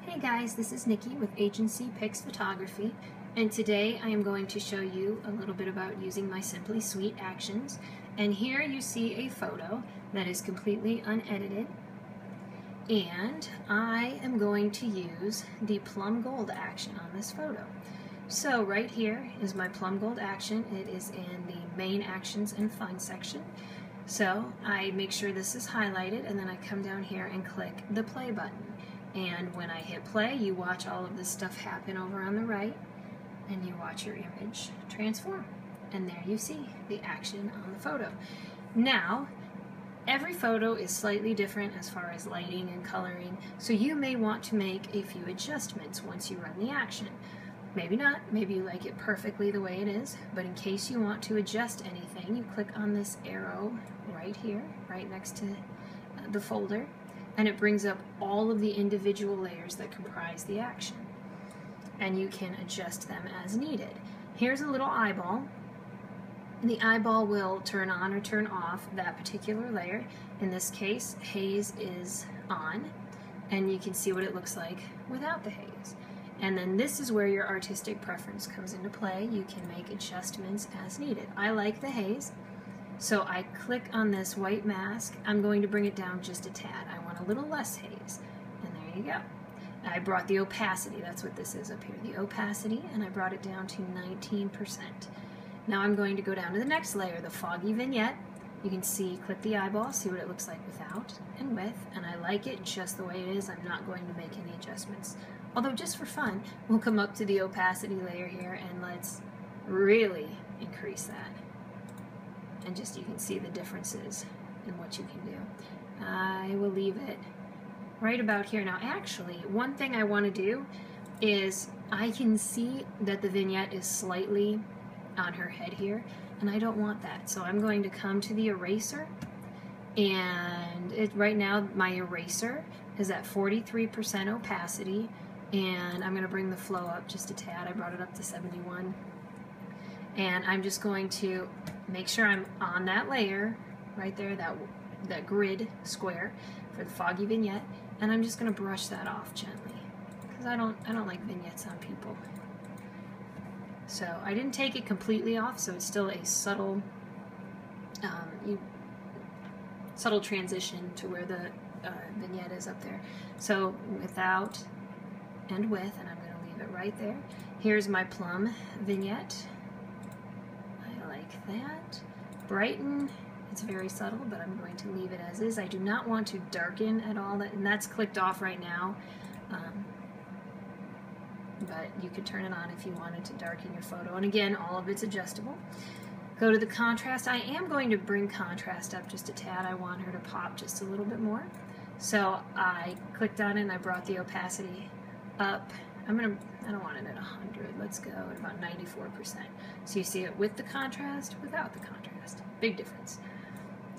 Hey guys, this is Nikki with Agency Pix Photography, and today I am going to show you a little bit about using my Simply Sweet actions. And here you see a photo that is completely unedited, and I am going to use the plum gold action on this photo. So right here is my plum gold action. It is in the main actions and fun section. So I make sure this is highlighted, and then I come down here and click the play button. And when I hit play, you watch all of this stuff happen over on the right, and you watch your image transform. And there you see the action on the photo. Now, every photo is slightly different as far as lighting and coloring, so you may want to make a few adjustments once you run the action. Maybe not, maybe you like it perfectly the way it is, but in case you want to adjust anything, you click on this arrow right here, right next to the folder, and it brings up all of the individual layers that comprise the action. And you can adjust them as needed. Here's a little eyeball. The eyeball will turn on or turn off that particular layer. In this case, haze is on, and you can see what it looks like without the haze. And then this is where your artistic preference comes into play. You can make adjustments as needed. I like the haze, so I click on this white mask. I'm going to bring it down just a tad. I want a little less haze, and there you go. I brought the opacity, that's what this is up here, the opacity, and I brought it down to 19%. Now I'm going to go down to the next layer, the foggy vignette. You can see, click the eyeball, see what it looks like without and with, and I like it just the way it is. I'm not going to make any adjustments. Although just for fun, we'll come up to the opacity layer here and let's really increase that. And just you can see the differences in what you can do. I will leave it right about here. Now actually, one thing I want to do is I can see that the vignette is slightly on her head here, and I don't want that. So I'm going to come to the eraser, and right now my eraser is at 43% opacity, and I'm going to bring the flow up just a tad. I brought it up to 71. And I'm just going to make sure I'm on that layer right there, that grid square for the foggy vignette, and I'm just going to brush that off gently because I don't like vignettes on people. So I didn't take it completely off, so it's still a subtle subtle transition to where the vignette is up there. So without and with, and I'm going to leave it right there. Here's my plum vignette. That. Brighten, it's very subtle, but I'm going to leave it as is. I do not want to darken at all, and that's clicked off right now, but you could turn it on if you wanted to darken your photo. And again, all of it's adjustable. Go to the contrast. I am going to bring contrast up just a tad. I want her to pop just a little bit more. So I clicked on it and I brought the opacity up. I don't want it at 100. Let's go at about 94%. So you see it with the contrast, without the contrast. Big difference.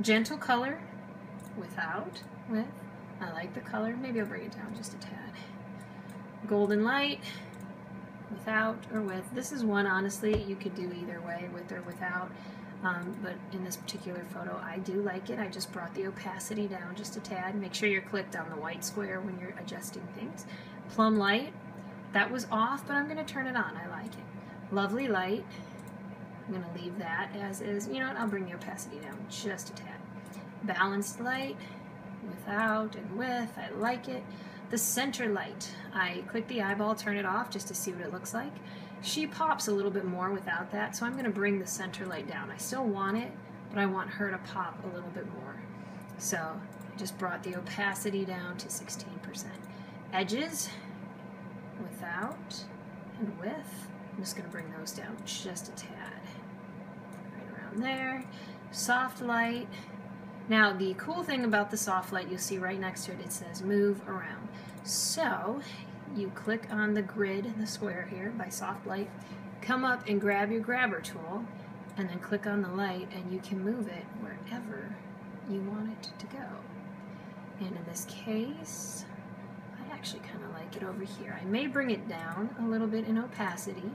Gentle color, without, with. I like the color. Maybe I'll bring it down just a tad. Golden light, without or with. This is one, honestly, you could do either way, with or without. But in this particular photo, I do like it. I just brought the opacity down just a tad. Make sure you're clicked on the white square when you're adjusting things. Plum light. That was off, but I'm going to turn it on. I like it. Lovely light. I'm going to leave that as is. You know what? I'll bring the opacity down just a tad. Balanced light, without and with. I like it. The center light. I click the eyeball, turn it off just to see what it looks like. She pops a little bit more without that, so I'm going to bring the center light down. I still want it, but I want her to pop a little bit more. So I just brought the opacity down to 16%. Edges, without and with. I'm just going to bring those down just a tad. Right around there. Soft light. Now the cool thing about the soft light, you'll see right next to it, it says move around. So you click on the grid, the square here by soft light, come up and grab your grabber tool, and then click on the light, and you can move it wherever you want it to go. And in this case, I actually kind of like it over here. I may bring it down a little bit in opacity,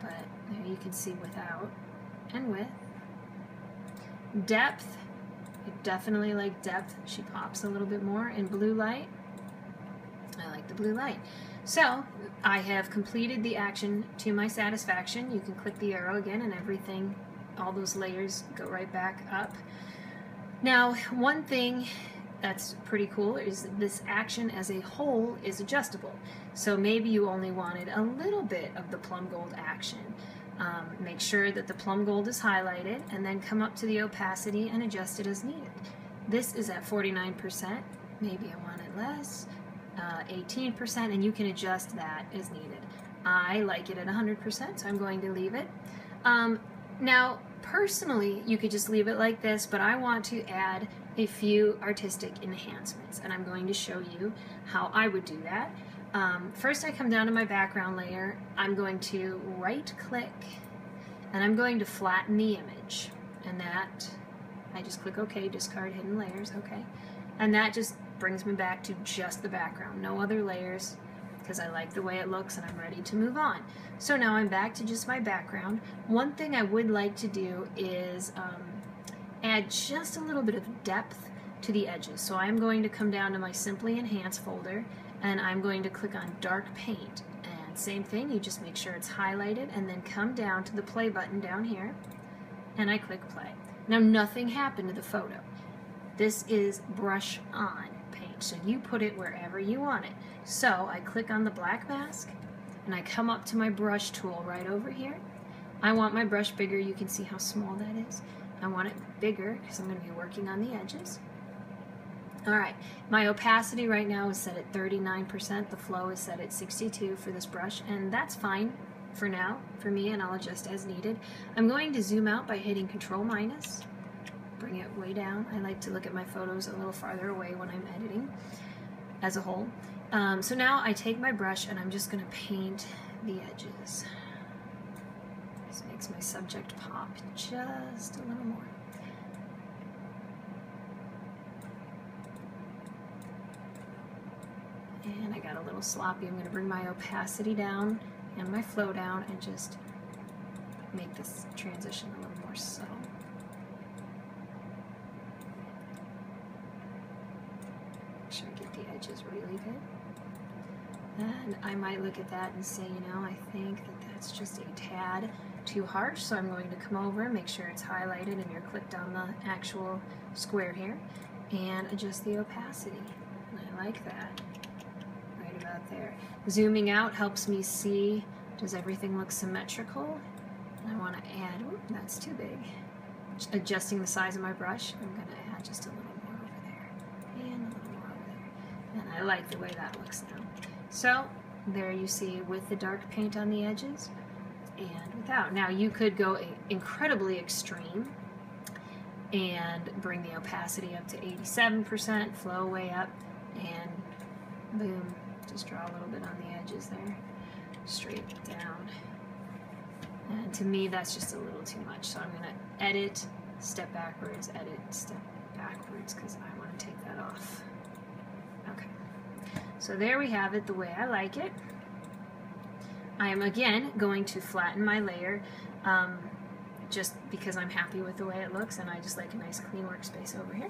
but there you can see without and with. Depth, I definitely like depth. She pops a little bit more in blue light. I like the blue light. So I have completed the action to my satisfaction. You can click the arrow again and everything, all those layers go right back up. Now, one thing that's pretty cool is this action as a whole is adjustable. So maybe you only wanted a little bit of the plum gold action. Make sure that the plum gold is highlighted and then come up to the opacity and adjust it as needed. This is at 49%. Maybe I want it less. 18%, and you can adjust that as needed. I like it at 100%, so I'm going to leave it. Now, personally, you could just leave it like this, but I want to add a few artistic enhancements, and I'm going to show you how I would do that. First, I come down to my background layer. I'm going to right-click, and I'm going to flatten the image, and that, I just click OK, discard hidden layers, OK, and that just brings me back to just the background, no other layers, because I like the way it looks and I'm ready to move on. So now I'm back to just my background. One thing I would like to do is add just a little bit of depth to the edges. So I'm going to come down to my Simply Enhance folder and I'm going to click on Dark Paint. And same thing, you just make sure it's highlighted and then come down to the play button down here and I click play. Now nothing happened to the photo. This is brush on paint, so you put it wherever you want it. So I click on the black mask and I come up to my brush tool right over here. I want my brush bigger. You can see how small that is. I want it bigger because I'm going to be working on the edges. Alright, my opacity right now is set at 39%. The flow is set at 62 for this brush, and that's fine for now for me, and I'll adjust as needed. I'm going to zoom out by hitting Control minus. Bring it way down. I like to look at my photos a little farther away when I'm editing as a whole. So now I take my brush and I'm just going to paint the edges. This makes my subject pop just a little more. And I got a little sloppy. I'm going to bring my opacity down and my flow down and just make this transition a little more subtle. Make sure I get the edges really good. And I might look at that and say, you know, I think that that's just a tad too harsh, so I'm going to come over, make sure it's highlighted and you're clicked on the actual square here, and adjust the opacity. And I like that. Right about there. Zooming out helps me see, does everything look symmetrical? And I want to add, ooh, that's too big. Adjusting the size of my brush, I'm going to add just a little more over there, and a little more over there. And I like the way that looks now. So there you see with the dark paint on the edges and without. Now you could go incredibly extreme and bring the opacity up to 87%, flow way up, and boom, just draw a little bit on the edges there, straight down. And to me that's just a little too much, so I'm going to edit, step backwards, edit, step backwards, because I want to take that off. Okay. So there we have it the way I like it. I am again going to flatten my layer just because I'm happy with the way it looks and I just like a nice clean workspace over here.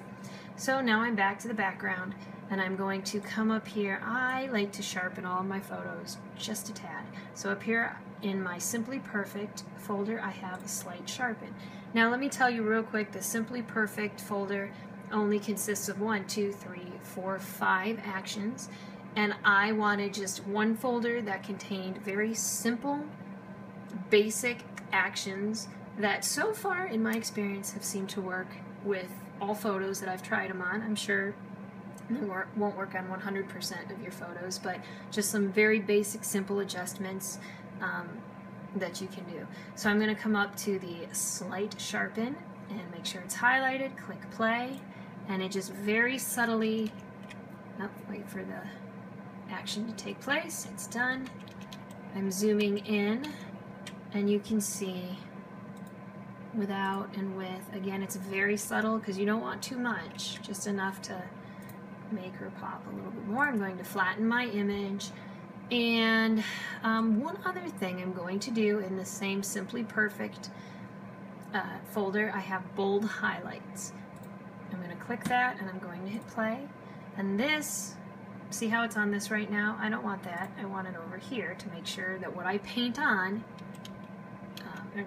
So now I'm back to the background and I'm going to come up here. I like to sharpen all of my photos just a tad. So up here in my Simply Perfect folder I have a slight sharpen. Now let me tell you real quick, the Simply Perfect folder only consists of 1, 2, 3, 4, 5 actions. And I wanted just one folder that contained very simple, basic actions that so far, in my experience, have seemed to work with all photos that I've tried them on. I'm sure they won't work on 100% of your photos, but just some very basic, simple adjustments that you can do. So I'm going to come up to the slight sharpen and make sure it's highlighted, click play, and it just very subtly, wait for the action to take place. It's done. I'm zooming in and you can see without and with. Again, it's very subtle because you don't want too much, just enough to make her pop a little bit more. I'm going to flatten my image, and one other thing I'm going to do in the same Simply Perfect folder, I have bold highlights. I'm going to click that and I'm going to hit play, and this see how it's on this right now? I don't want that. I want it over here to make sure that what I paint on,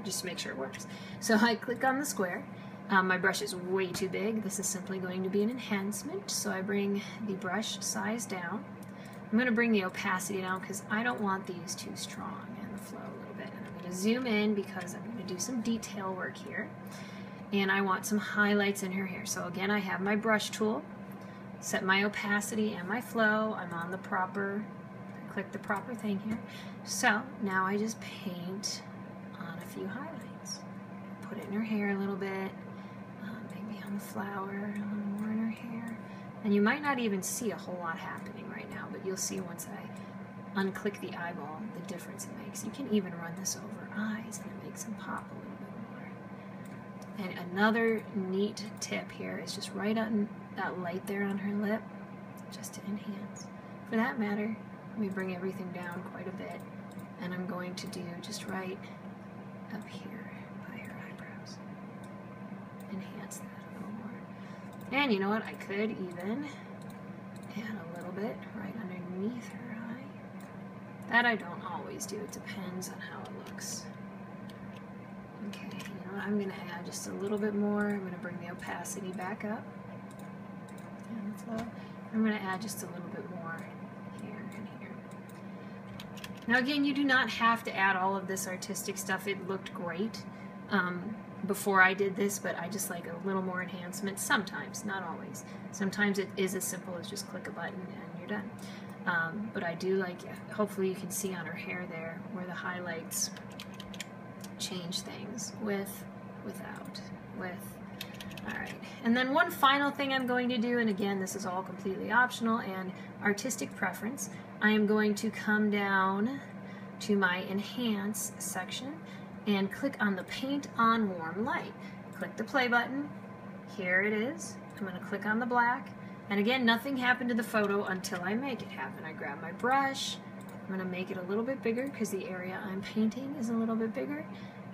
just to make sure it works. So I click on the square. My brush is way too big. This is simply going to be an enhancement. So I bring the brush size down. I'm going to bring the opacity down because I don't want these too strong and the flow a little bit. And I'm going to zoom in because I'm going to do some detail work here. And I want some highlights in her hair. So again, I have my brush tool, set my opacity and my flow. I'm on the proper, click the proper thing here. So now I just paint on a few highlights. Put it in her hair a little bit, maybe on the flower, a little more in her hair. And you might not even see a whole lot happening right now, but you'll see once I unclick the eyeball the difference it makes. You can even run this over eyes and it makes them pop a little bit more. And another neat tip here is just right on that light there on her lip, just to enhance. For that matter, let me bring everything down quite a bit, and I'm going to do just right up here by her eyebrows. Enhance that a little more. And you know what? I could even add a little bit right underneath her eye. That I don't always do. It depends on how it looks. Okay, you know what? I'm going to add just a little bit more. I'm going to bring the opacity back up. And the flow. I'm going to add just a little bit more here and here. Now again, you do not have to add all of this artistic stuff. It looked great before I did this, but I just like a little more enhancement sometimes, not always. Sometimes it is as simple as just click a button and you're done. But I do like, hopefully you can see on her hair there where the highlights change things with, without, with. All right, and then one final thing I'm going to do, and again, this is all completely optional and artistic preference, I am going to come down to my Enhance section and click on the Paint on Warm Light. Click the play button. Here it is. I'm going to click on the black. And again, nothing happened to the photo until I make it happen. I grab my brush. I'm going to make it a little bit bigger because the area I'm painting is a little bit bigger.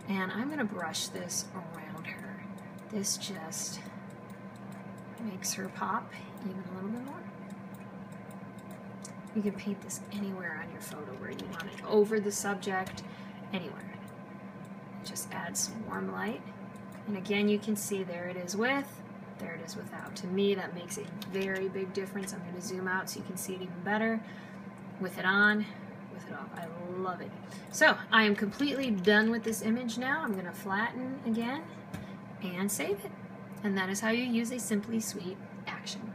And I'm going to brush this around her. This just makes her pop even a little bit more. You can paint this anywhere on your photo where you want it, over the subject, anywhere. Just add some warm light. And again, you can see there it is with, there it is without. To me, that makes a very big difference. I'm going to zoom out so you can see it even better. With it on, with it off. I love it. So, I am completely done with this image now. I'm going to flatten again and save it. And that is how you use a Simply Sweet action.